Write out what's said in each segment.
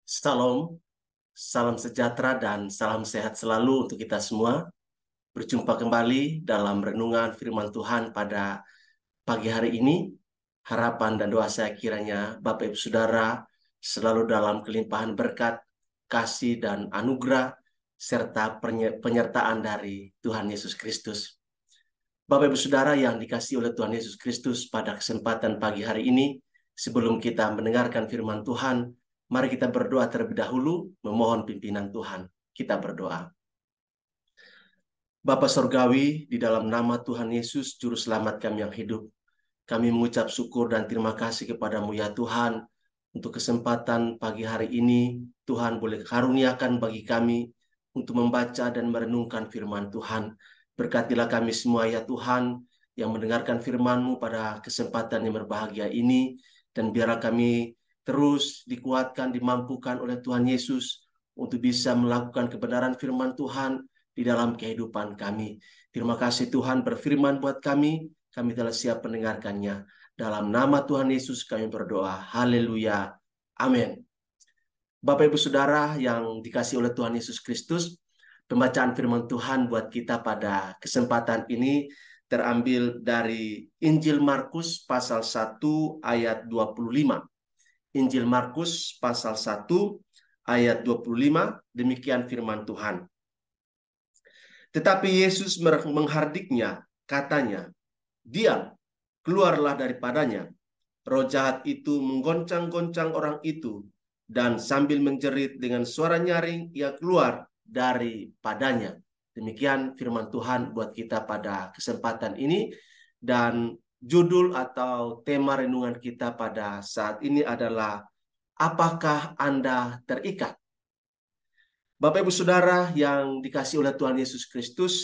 Salam, salam sejahtera dan salam sehat selalu untuk kita semua. Berjumpa kembali dalam renungan firman Tuhan pada pagi hari ini. Harapan dan doa saya kiranya Bapak Ibu Saudara selalu dalam kelimpahan berkat, kasih dan anugerah serta penyertaan dari Tuhan Yesus Kristus. Bapak Ibu Saudara yang dikasihi oleh Tuhan Yesus Kristus, pada kesempatan pagi hari ini, sebelum kita mendengarkan firman Tuhan, mari kita berdoa terlebih dahulu, memohon pimpinan Tuhan. Kita berdoa. Bapa Sorgawi, di dalam nama Tuhan Yesus, Juru Selamat kami yang hidup, kami mengucap syukur dan terima kasih kepadamu ya Tuhan, untuk kesempatan pagi hari ini. Tuhan boleh karuniakan bagi kami untuk membaca dan merenungkan firman Tuhan. Berkatilah kami semua ya Tuhan, yang mendengarkan firman-Mu pada kesempatan yang berbahagia ini, dan biarlah kami terus dikuatkan, dimampukan oleh Tuhan Yesus untuk bisa melakukan kebenaran firman Tuhan di dalam kehidupan kami. Terima kasih Tuhan berfirman buat kami telah siap mendengarkannya. Dalam nama Tuhan Yesus kami berdoa. Haleluya. Amin. Bapak Ibu Saudara yang dikasihi oleh Tuhan Yesus Kristus, pembacaan firman Tuhan buat kita pada kesempatan ini terambil dari Injil Markus pasal 1 ayat 25. Injil Markus pasal 1 ayat 25, demikian firman Tuhan. Tetapi Yesus menghardiknya, katanya, "Diam, keluarlah daripadanya." Roh jahat itu menggoncang-goncang orang itu, dan sambil menjerit dengan suara nyaring, ia keluar daripadanya. Demikian firman Tuhan buat kita pada kesempatan ini. Dan judul atau tema renungan kita pada saat ini adalah, apakah Anda terikat? Bapak Ibu Saudara yang dikasihi oleh Tuhan Yesus Kristus,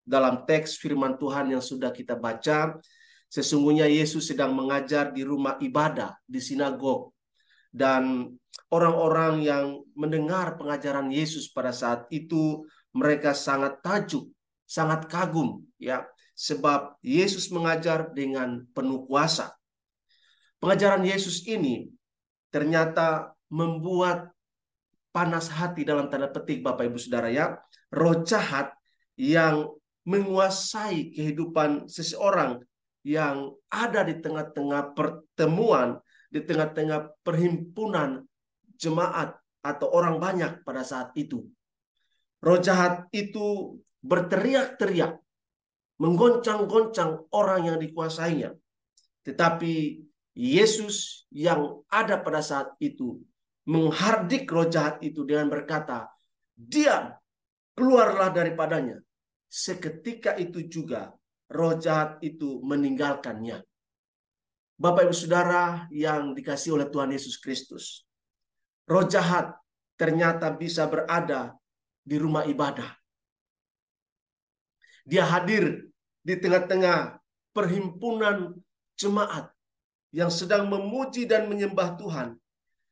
dalam teks firman Tuhan yang sudah kita baca, sesungguhnya Yesus sedang mengajar di rumah ibadah, di sinagog. Dan orang-orang yang mendengar pengajaran Yesus pada saat itu, mereka sangat takjub, sangat kagum, ya, sebab Yesus mengajar dengan penuh kuasa. Pengajaran Yesus ini ternyata membuat panas hati dalam tanda petik Bapak Ibu Saudara ya, roh jahat yang menguasai kehidupan seseorang yang ada di tengah-tengah pertemuan, di tengah-tengah perhimpunan jemaat atau orang banyak pada saat itu. Roh jahat itu berteriak-teriak, menggoncang-goncang orang yang dikuasainya. Tetapi Yesus yang ada pada saat itu menghardik roh jahat itu dengan berkata, "Diam, keluarlah daripadanya." Seketika itu juga roh jahat itu meninggalkannya. Bapak Ibu Saudara yang dikasihi oleh Tuhan Yesus Kristus, roh jahat ternyata bisa berada di rumah ibadah. Dia hadir di tengah-tengah perhimpunan jemaat yang sedang memuji dan menyembah Tuhan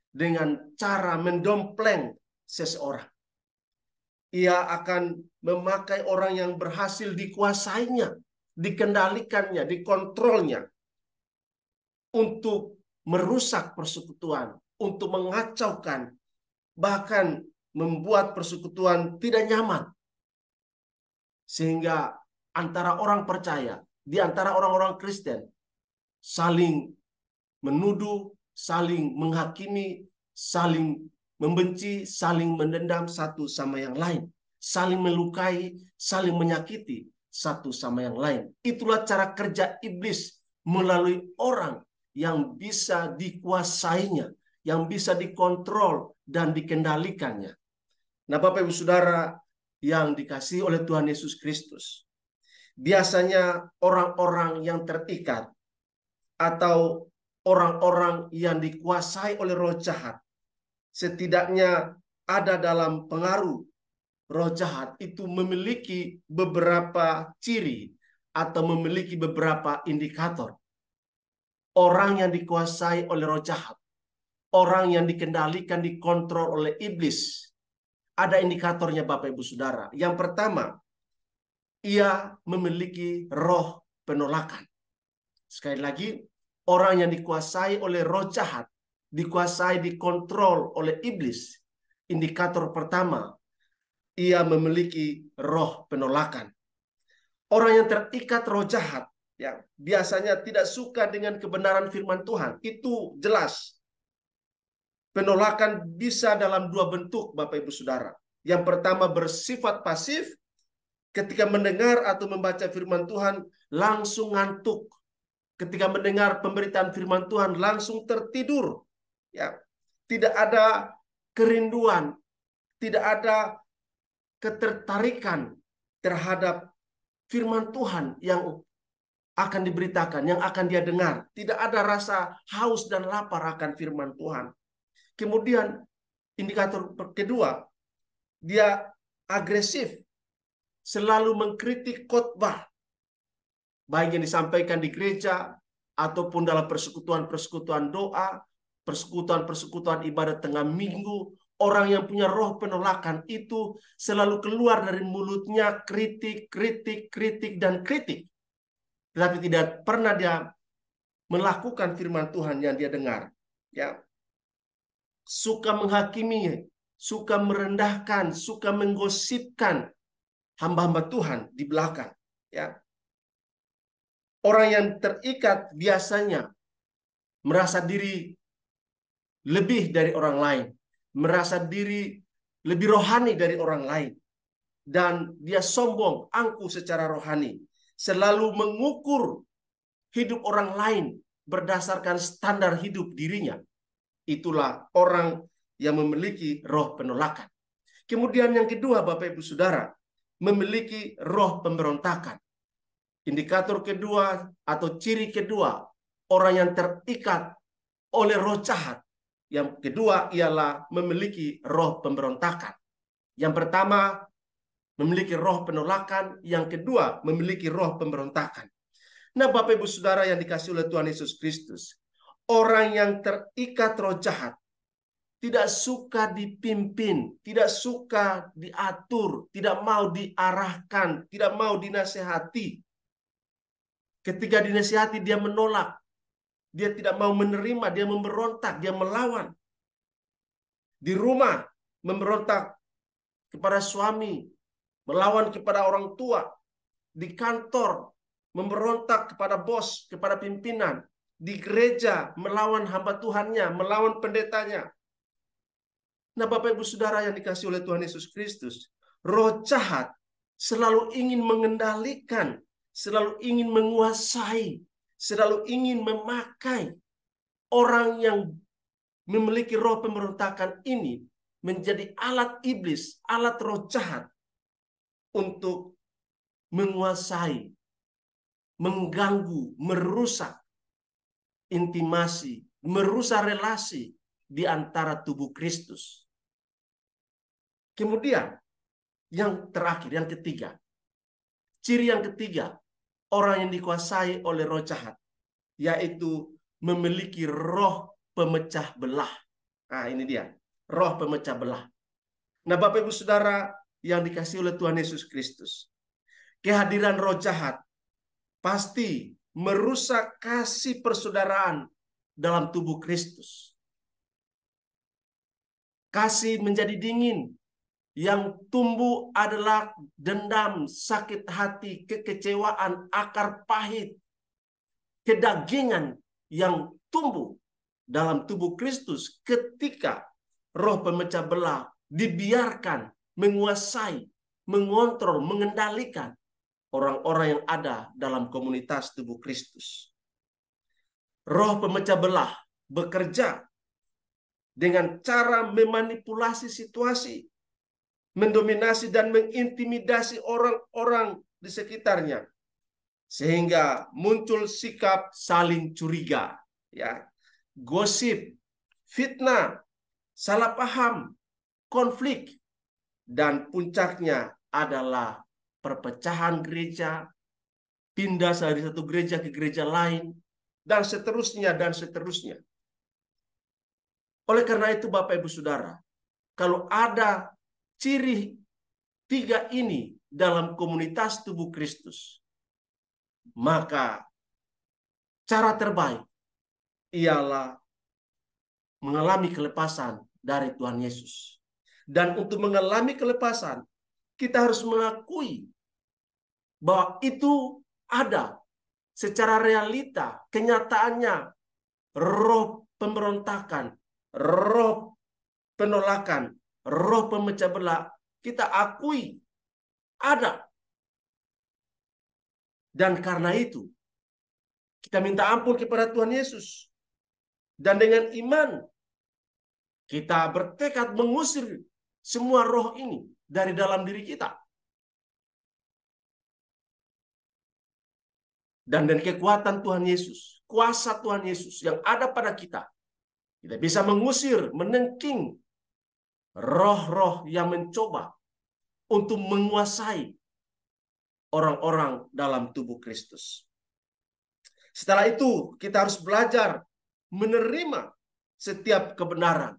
dengan cara mendompleng seseorang. Ia akan memakai orang yang berhasil dikuasainya, dikendalikannya, dikontrolnya, untuk merusak persekutuan, untuk mengacaukan, bahkan membuat persekutuan tidak nyaman. Sehingga antara orang percaya, di antara orang-orang Kristen, saling menuduh, saling menghakimi, saling membenci, saling mendendam satu sama yang lain, saling melukai, saling menyakiti satu sama yang lain. Itulah cara kerja iblis melalui orang yang bisa dikuasainya, yang bisa dikontrol dan dikendalikannya. Nah, Bapak Ibu Saudara yang dikasihi oleh Tuhan Yesus Kristus, biasanya orang-orang yang terikat atau orang-orang yang dikuasai oleh roh jahat, setidaknya ada dalam pengaruh roh jahat itu, memiliki beberapa ciri atau memiliki beberapa indikator. Orang yang dikuasai oleh roh jahat, orang yang dikendalikan, dikontrol oleh iblis, ada indikatornya Bapak Ibu Saudara. Yang pertama, ia memiliki roh penolakan. Sekali lagi, orang yang dikuasai oleh roh jahat, dikuasai, dikontrol oleh iblis. Indikator pertama, ia memiliki roh penolakan. Orang yang terikat roh jahat, ya, biasanya tidak suka dengan kebenaran firman Tuhan. Itu jelas. Penolakan bisa dalam dua bentuk, Bapak Ibu Saudara. Yang pertama bersifat pasif, ketika mendengar atau membaca firman Tuhan langsung ngantuk. Ketika mendengar pemberitaan firman Tuhan langsung tertidur. Ya, tidak ada kerinduan, tidak ada ketertarikan terhadap firman Tuhan yang akan diberitakan, yang akan dia dengar. Tidak ada rasa haus dan lapar akan firman Tuhan. Kemudian indikator kedua, dia agresif, selalu mengkritik khotbah, baik yang disampaikan di gereja ataupun dalam persekutuan-persekutuan doa, persekutuan-persekutuan ibadat tengah minggu. Orang yang punya roh penolakan itu selalu keluar dari mulutnya kritik, kritik, kritik, dan kritik. Tetapi tidak pernah dia melakukan firman Tuhan yang dia dengar. Ya, suka menghakimi, suka merendahkan, suka menggosipkan hamba-hamba Tuhan di belakang. Ya, orang yang terikat biasanya merasa diri lebih dari orang lain, merasa diri lebih rohani dari orang lain, dan dia sombong, angkuh secara rohani, selalu mengukur hidup orang lain berdasarkan standar hidup dirinya. Itulah orang yang memiliki roh penolakan. Kemudian yang kedua, Bapak Ibu Saudara, memiliki roh pemberontakan. Indikator kedua atau ciri kedua, orang yang terikat oleh roh jahat. Yang kedua ialah memiliki roh pemberontakan. Yang pertama, memiliki roh penolakan. Yang kedua, memiliki roh pemberontakan. Nah, Bapak Ibu Saudara yang dikasihi oleh Tuhan Yesus Kristus, orang yang terikat roh jahat tidak suka dipimpin, tidak suka diatur, tidak mau diarahkan, tidak mau dinasehati. Ketika dinasehati dia menolak, dia tidak mau menerima, dia memberontak, dia melawan. Di rumah memberontak kepada suami, melawan kepada orang tua. Di kantor memberontak kepada bos, kepada pimpinan. Di gereja melawan hamba Tuhannya, melawan pendetanya. Nah, Bapak Ibu Saudara yang dikasihi oleh Tuhan Yesus Kristus, roh jahat selalu ingin mengendalikan, selalu ingin menguasai, selalu ingin memakai orang yang memiliki roh pemberontakan ini menjadi alat iblis, alat roh jahat untuk menguasai, mengganggu, merusak intimasi, merusak relasi di antara tubuh Kristus. Kemudian yang terakhir, yang ketiga, ciri yang ketiga, orang yang dikuasai oleh roh jahat, yaitu memiliki roh pemecah belah. Nah, ini dia, roh pemecah belah. Nah, Bapak Ibu Saudara yang dikasihi oleh Tuhan Yesus Kristus, kehadiran roh jahat pasti merusak kasih persaudaraan dalam tubuh Kristus. Kasih menjadi dingin. Yang tumbuh adalah dendam, sakit hati, kekecewaan, akar pahit, kedagingan yang tumbuh dalam tubuh Kristus ketika roh pemecah belah dibiarkan menguasai, mengontrol, mengendalikan orang-orang yang ada dalam komunitas tubuh Kristus. Roh pemecah belah bekerja dengan cara memanipulasi situasi, mendominasi dan mengintimidasi orang-orang di sekitarnya, sehingga muncul sikap saling curiga, ya, gosip, fitnah, salah paham, konflik, dan puncaknya adalah perpecahan gereja, pindah dari satu gereja ke gereja lain, dan seterusnya dan seterusnya. Oleh karena itu, Bapak Ibu Saudara, kalau ada ciri tiga ini dalam komunitas tubuh Kristus, maka cara terbaik ialah mengalami kelepasan dari Tuhan Yesus. Dan untuk mengalami kelepasan, kita harus mengakui bahwa itu ada secara realita, kenyataannya, roh pemberontakan, roh penolakan, roh pemecah belah, kita akui ada. Dan karena itu, kita minta ampun kepada Tuhan Yesus. Dan dengan iman, kita bertekad mengusir semua roh ini dari dalam diri kita. Dan dengan kekuatan Tuhan Yesus, kuasa Tuhan Yesus yang ada pada kita, kita bisa mengusir, menengking roh-roh yang mencoba untuk menguasai orang-orang dalam tubuh Kristus. Setelah itu, kita harus belajar menerima setiap kebenaran,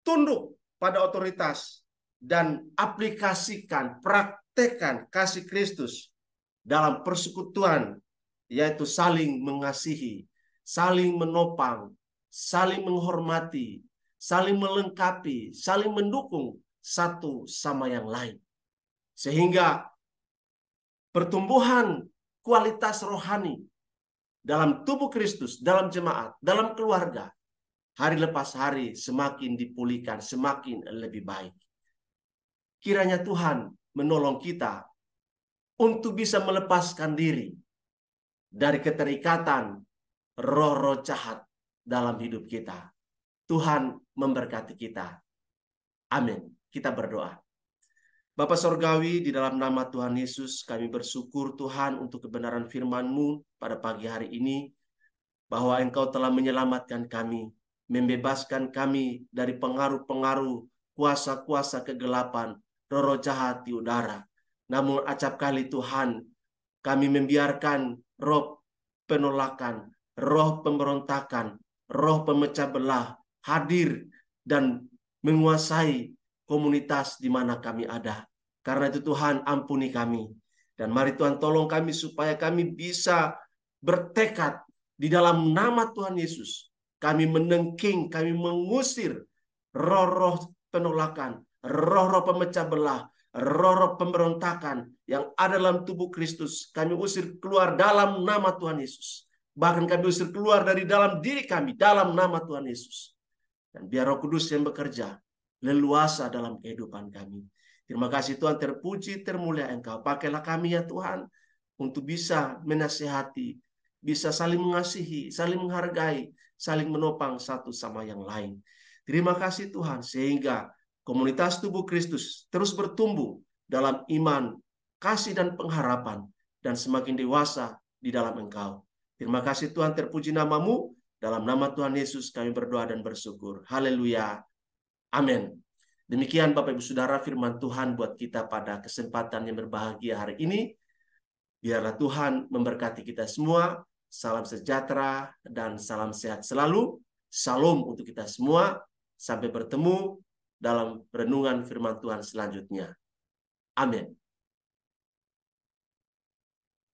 tunduk pada otoritas, dan aplikasikan, praktekkan kasih Kristus dalam persekutuan, yaitu saling mengasihi, saling menopang, saling menghormati, saling melengkapi, saling mendukung satu sama yang lain. Sehingga pertumbuhan kualitas rohani dalam tubuh Kristus, dalam jemaat, dalam keluarga, hari lepas hari semakin dipulihkan, semakin lebih baik. Kiranya Tuhan menolong kita untuk bisa melepaskan diri dari keterikatan roh-roh jahat dalam hidup kita. Tuhan memberkati kita. Amin. Kita berdoa. Bapa Sorgawi, di dalam nama Tuhan Yesus, kami bersyukur Tuhan untuk kebenaran firman-Mu pada pagi hari ini, bahwa Engkau telah menyelamatkan kami, membebaskan kami dari pengaruh-pengaruh kuasa-kuasa kegelapan, roh-roh jahat di udara. Namun acap kali Tuhan, kami membiarkan roh penolakan, roh pemberontakan, roh pemecah belah hadir dan menguasai komunitas di mana kami ada. Karena itu Tuhan, ampuni kami. Dan mari Tuhan tolong kami supaya kami bisa bertekad di dalam nama Tuhan Yesus. Kami menengking, kami mengusir roh-roh penolakan, roh-roh pemecah belah, roh-roh pemberontakan yang ada dalam tubuh Kristus. Kami usir keluar dalam nama Tuhan Yesus. Bahkan kami usir keluar dari dalam diri kami dalam nama Tuhan Yesus. Dan biar Roh Kudus yang bekerja leluasa dalam kehidupan kami. Terima kasih Tuhan, terpuji, termulia Engkau. Pakailah kami ya Tuhan, untuk bisa menasihati, bisa saling mengasihi, saling menghargai, saling menopang satu sama yang lain. Terima kasih Tuhan, sehingga komunitas tubuh Kristus terus bertumbuh dalam iman, kasih dan pengharapan, dan semakin dewasa di dalam Engkau. Terima kasih Tuhan, terpuji nama-Mu. Dalam nama Tuhan Yesus kami berdoa dan bersyukur. Haleluya. Amin. Demikian Bapak Ibu Saudara firman Tuhan buat kita pada kesempatan yang berbahagia hari ini. Biarlah Tuhan memberkati kita semua. Salam sejahtera dan salam sehat selalu. Salam untuk kita semua. Sampai bertemu dalam renungan firman Tuhan selanjutnya. Amin.